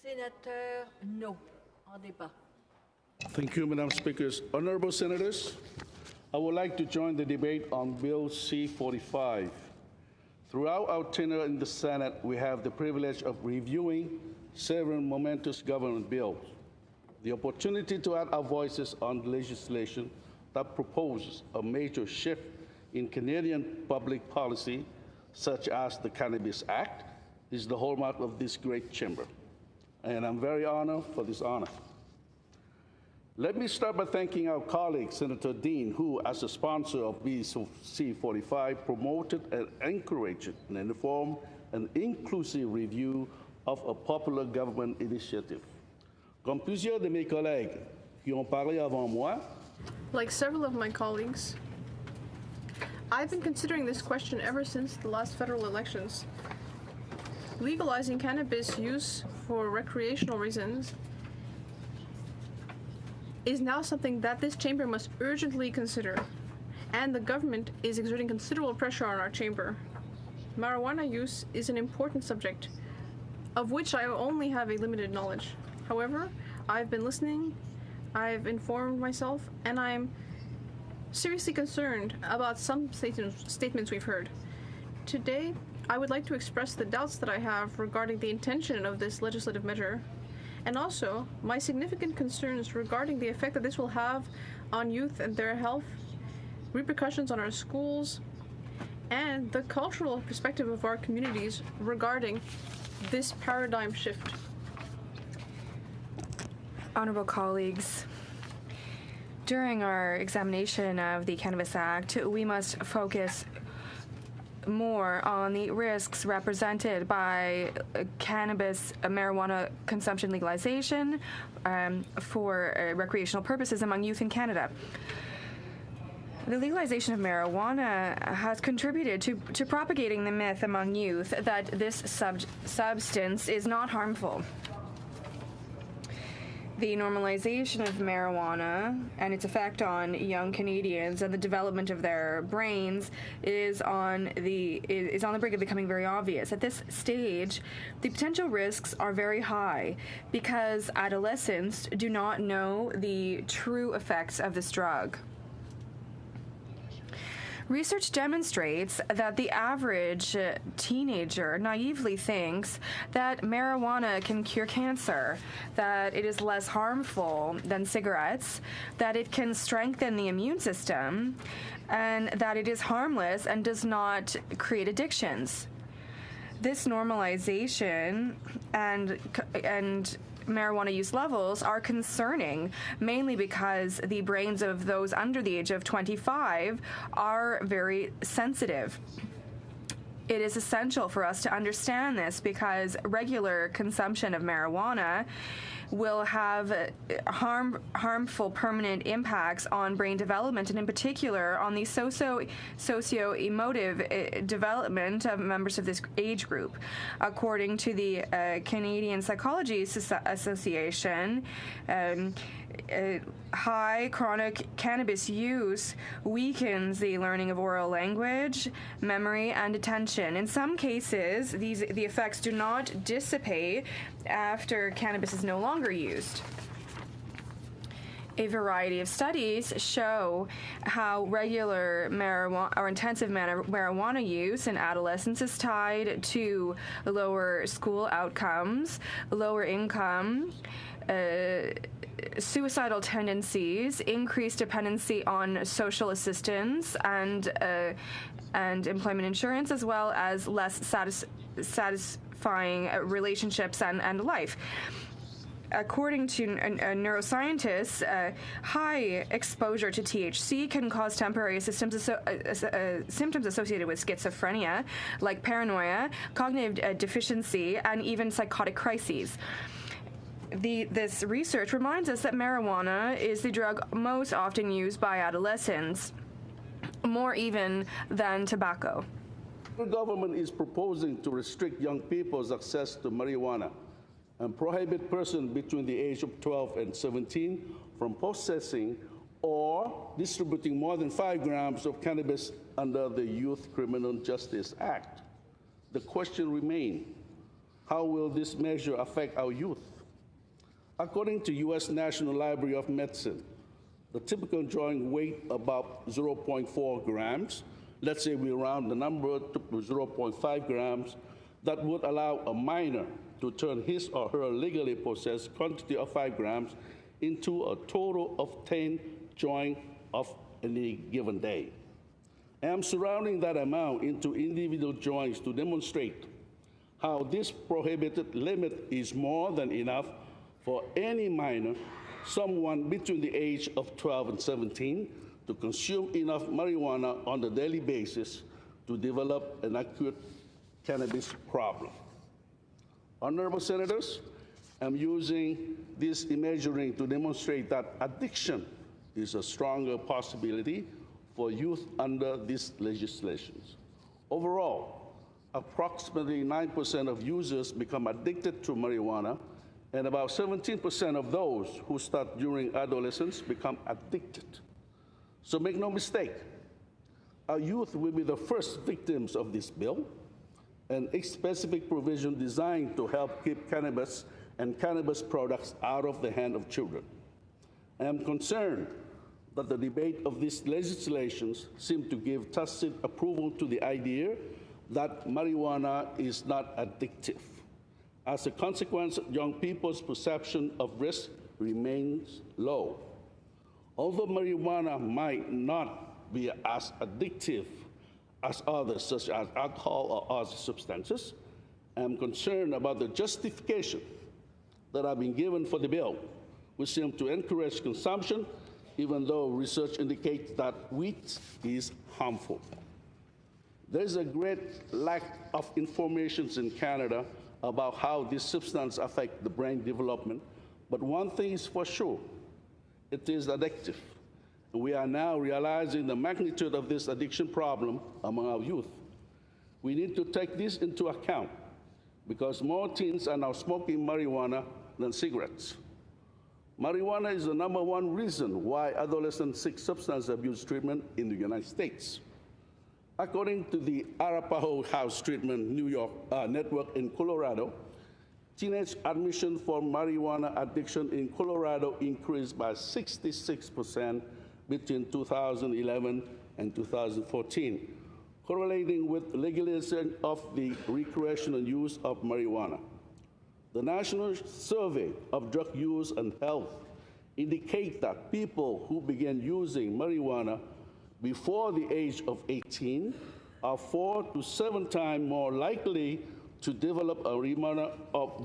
Sénateur, no. En débat. Thank you, Madam Speakers. Honorable Senators, I would like to join the debate on Bill C-45. Throughout our tenure in the Senate, we have the privilege of reviewing several momentous government bills. The opportunity to add our voices on legislation that proposes a major shift in Canadian public policy, such as the Cannabis Act, is the hallmark of this great chamber. And I'm very honored for this honor. Let me start by thanking our colleague, Senator Dean, who, as a sponsor of Bill C-45, promoted and encouraged an informed and inclusive review of a popular government initiative. Comme plusieurs de mes collègues qui ont parlé avant moi, like several of my colleagues, I've been considering this question ever since the last federal elections. Legalizing cannabis use for recreational reasons is now something that this chamber must urgently consider, and the government is exerting considerable pressure on our chamber. Marijuana use is an important subject, of which I only have a limited knowledge. However, I've been listening, I've informed myself, and I'm seriously concerned about some statements we've heard. Today, I would like to express the doubts that I have regarding the intention of this legislative measure, and also my significant concerns regarding the effect that this will have on youth and their health, repercussions on our schools, and the cultural perspective of our communities regarding this paradigm shift. Honorable colleagues, during our examination of the Cannabis Act, we must focus more on the risks represented by marijuana consumption legalization for recreational purposes among youth in Canada. The legalization of marijuana has contributed to propagating the myth among youth that this substance is not harmful. The normalization of marijuana and its effect on young Canadians and the development of their brains is on the brink of becoming very obvious. At this stage, the potential risks are very high because adolescents do not know the true effects of this drug. Research demonstrates that the average teenager naively thinks that marijuana can cure cancer, that it is less harmful than cigarettes, that it can strengthen the immune system, and that it is harmless and does not create addictions. This normalization and marijuana use levels are concerning, mainly because the brains of those under the age of 25 are very sensitive. It is essential for us to understand this because regular consumption of marijuana will have harmful permanent impacts on brain development, and in particular on the socio-emotive development of members of this age group. According to the Canadian Psychology Association, high chronic cannabis use weakens the learning of oral language, memory, and attention. In some cases, the effects do not dissipate after cannabis is no longer used. A variety of studies show how regular marijuana or intensive marijuana use in adolescence is tied to lower school outcomes, lower income, suicidal tendencies, increased dependency on social assistance and employment insurance, as well as less satisfying relationships and life. According to neuroscientists, high exposure to THC can cause temporary symptoms associated with schizophrenia, like paranoia, cognitive deficiency, and even psychotic crises. This research reminds us that marijuana is the drug most often used by adolescents, more even than tobacco. The government is proposing to restrict young people's access to marijuana and prohibit persons between the age of 12 and 17 from possessing or distributing more than 5 grams of cannabis under the Youth Criminal Justice Act. The question remains, How will this measure affect our youth? According to U.S. National Library of Medicine, the typical joint weight about 0.4 grams. Let's say we round the number to 0.5 grams. That would allow a minor to turn his or her legally possessed quantity of 5 grams into a total of 10 joints of any given day. I am surrounding that amount into individual joints to demonstrate how this prohibited limit is more than enough for any minor, someone between the age of 12 and 17, to consume enough marijuana on a daily basis to develop an acute cannabis problem. Honorable Senators, I'm using this imagery to demonstrate that addiction is a stronger possibility for youth under these legislations. Overall, approximately 9% of users become addicted to marijuana, and about 17% of those who start during adolescence become addicted. So make no mistake, our youth will be the first victims of this bill, and a specific provision designed to help keep cannabis and cannabis products out of the hand of children. I am concerned that the debate of these legislations seem to give tacit approval to the idea that marijuana is not addictive. As a consequence, young people's perception of risk remains low. Although marijuana might not be as addictive as others, such as alcohol or other substances, I'm concerned about the justification that have been given for the bill, which seem to encourage consumption, even though research indicates that wheat is harmful. There's a great lack of information in Canada about how this substance affects the brain development, but one thing is for sure, it is addictive. And we are now realizing the magnitude of this addiction problem among our youth. We need to take this into account because more teens are now smoking marijuana than cigarettes. Marijuana is the #1 reason why adolescents seek substance abuse treatment in the United States. According to the Arapahoe House Treatment New York network in Colorado, teenage admission for marijuana addiction in Colorado increased by 66% between 2011 and 2014, correlating with legalization of the recreational use of marijuana. The National Survey of Drug Use and Health indicate that people who began using marijuana before the age of 18 are 4 to 7 times more likely to develop a marijuana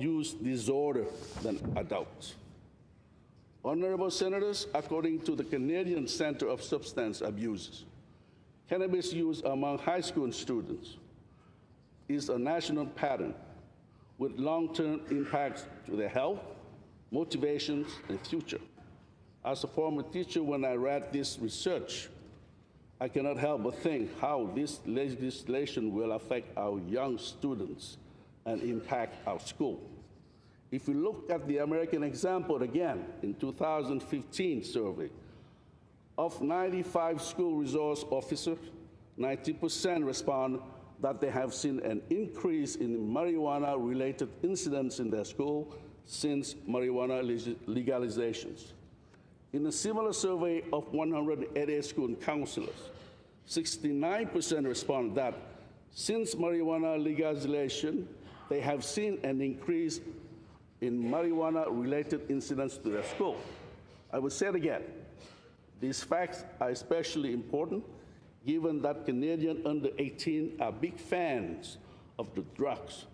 use disorder than adults. Honorable Senators, according to the Canadian Centre of Substance Abuse, cannabis use among high school students is a national pattern with long-term impacts to their health, motivations, and future. As a former teacher, when I read this research, I cannot help but think how this legislation will affect our young students and impact our school. If we look at the American example again, in 2015 survey, of 95 school resource officers, 90% respond that they have seen an increase in marijuana-related incidents in their school since marijuana legalizations. In a similar survey of 188 school counselors, 69% respond that since marijuana legalization, they have seen an increase in marijuana-related incidents to their school. I will say it again. These facts are especially important given that Canadians under 18 are big fans of the drugs,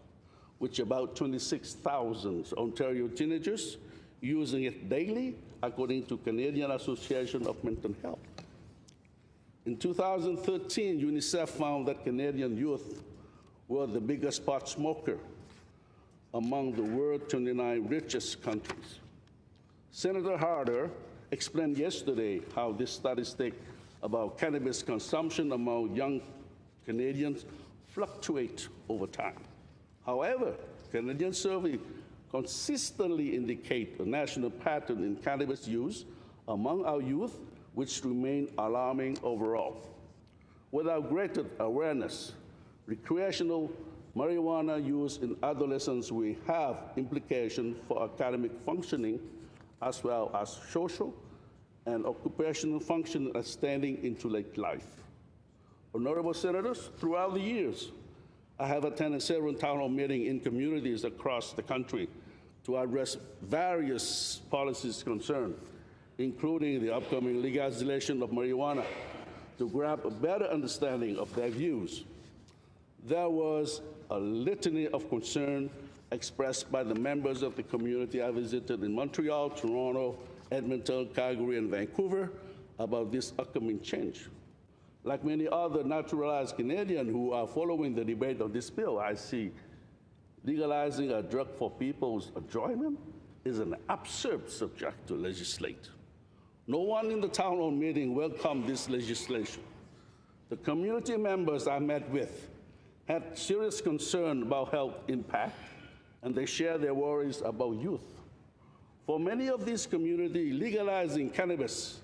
which about 26,000 Ontario teenagers using it daily, according to Canadian Association of Mental Health. In 2013, UNICEF found that Canadian youth were the biggest pot smoker among the world's 29 richest countries. Senator Harder explained yesterday how this statistic about cannabis consumption among young Canadians fluctuate over time. However, Canadian survey consistently indicate a national pattern in cannabis use among our youth, which remain alarming overall. Without greater awareness, recreational marijuana use in adolescents will have implications for academic functioning as well as social and occupational function and standing into late life. Honorable Senators, throughout the years, I have attended several town hall meetings in communities across the country to address various policies concerned, including the upcoming legalization of marijuana, to grab a better understanding of their views. There was a litany of concern expressed by the members of the community I visited in Montreal, Toronto, Edmonton, Calgary, and Vancouver about this upcoming change. Like many other naturalized Canadians who are following the debate on this bill, I see legalizing a drug for people's enjoyment is an absurd subject to legislate. No one in the town hall meeting welcomed this legislation. The community members I met with had serious concern about health impact, and they share their worries about youth. For many of these communities, legalizing cannabis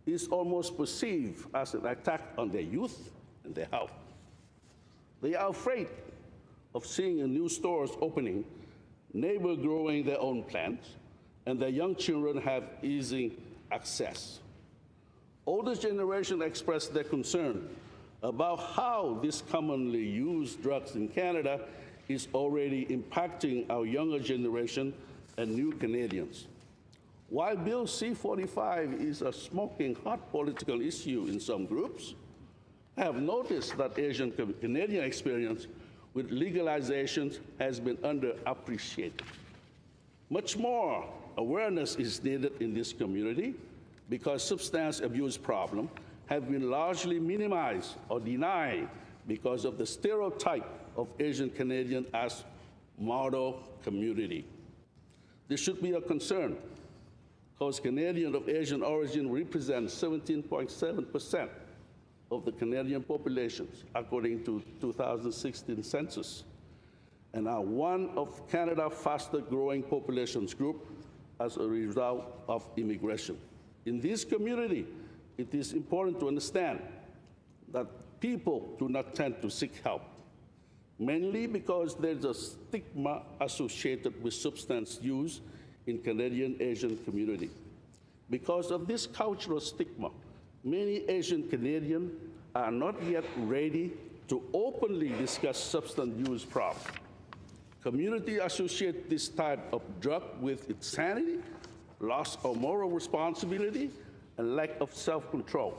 is almost perceived as an attack on their youth and their health. They are afraid of seeing new stores opening, neighbors growing their own plants, and their young children have easy access. Older generation expressed their concern about how this commonly used drugs in Canada is already impacting our younger generation and new Canadians. While Bill C-45 is a smoking hot political issue in some groups, I have noticed that Asian Canadian experience with legalization has been underappreciated. Much more awareness is needed in this community because substance abuse problems have been largely minimized or denied because of the stereotype of Asian Canadian as model community. This should be a concern because Canadians of Asian origin represent 17.7% of the Canadian population, according to 2016 census, and are one of Canada's fastest growing populations group as a result of immigration. In this community, it is important to understand that people do not tend to seek help, mainly because there's a stigma associated with substance use in Canadian Asian community. Because of this cultural stigma, many Asian Canadians are not yet ready to openly discuss substance use problems. Community associate this type of drug with insanity, loss of moral responsibility, and lack of self-control.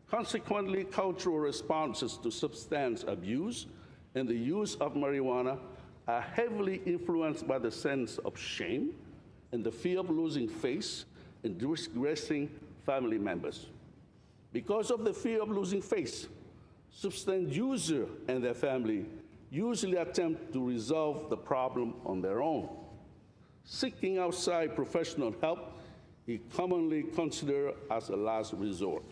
Consequently, cultural responses to substance abuse and the use of marijuana are heavily influenced by the sense of shame and the fear of losing face and disgracing family members. Because of the fear of losing face, substance users and their family usually attempt to resolve the problem on their own. Seeking outside professional help is commonly considered as a last resort.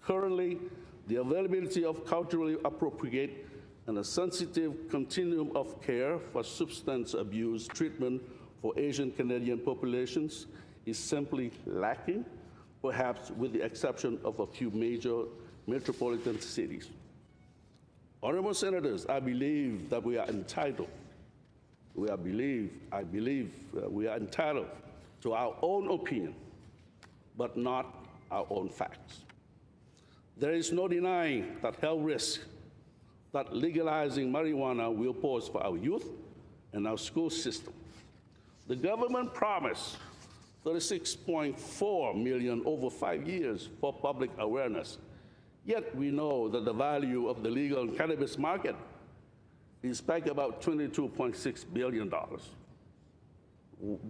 Currently, the availability of culturally appropriate and a sensitive continuum of care for substance abuse treatment for Asian Canadian populations is simply lacking, perhaps with the exception of a few major metropolitan cities. Honorable Senators, I believe that we are entitled, we are entitled to our own opinion, but not our own facts. There is no denying that health risks that legalizing marijuana will pose for our youth and our school system. The government promised $36.4 million over 5 years for public awareness. Yet we know that the value of the legal cannabis market is back about $22.6 billion.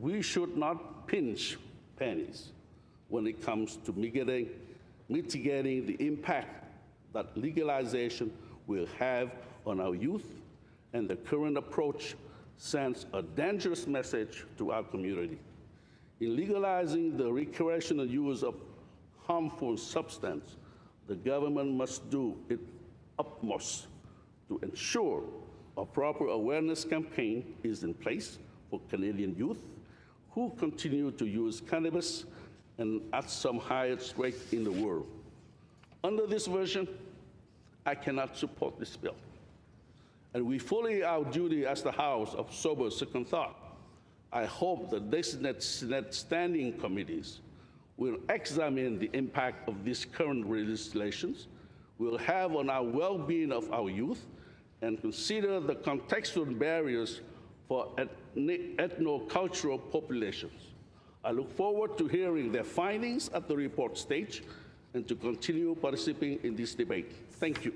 We should not pinch pennies when it comes to mitigating the impact that legalization will have on our youth, and the current approach sends a dangerous message to our community. In legalizing the recreational use of harmful substance, the government must do its utmost to ensure a proper awareness campaign is in place for Canadian youth who continue to use cannabis and at some highest rate in the world. Under this version, I cannot support this bill. and we fully our duty as the House of sober second thought. I hope the designated standing committees will examine the impact of these current legislations will have on our well-being of our youth and consider the contextual barriers for ethno-cultural populations. I look forward to hearing their findings at the report stage and to continue participating in this debate. Thank you.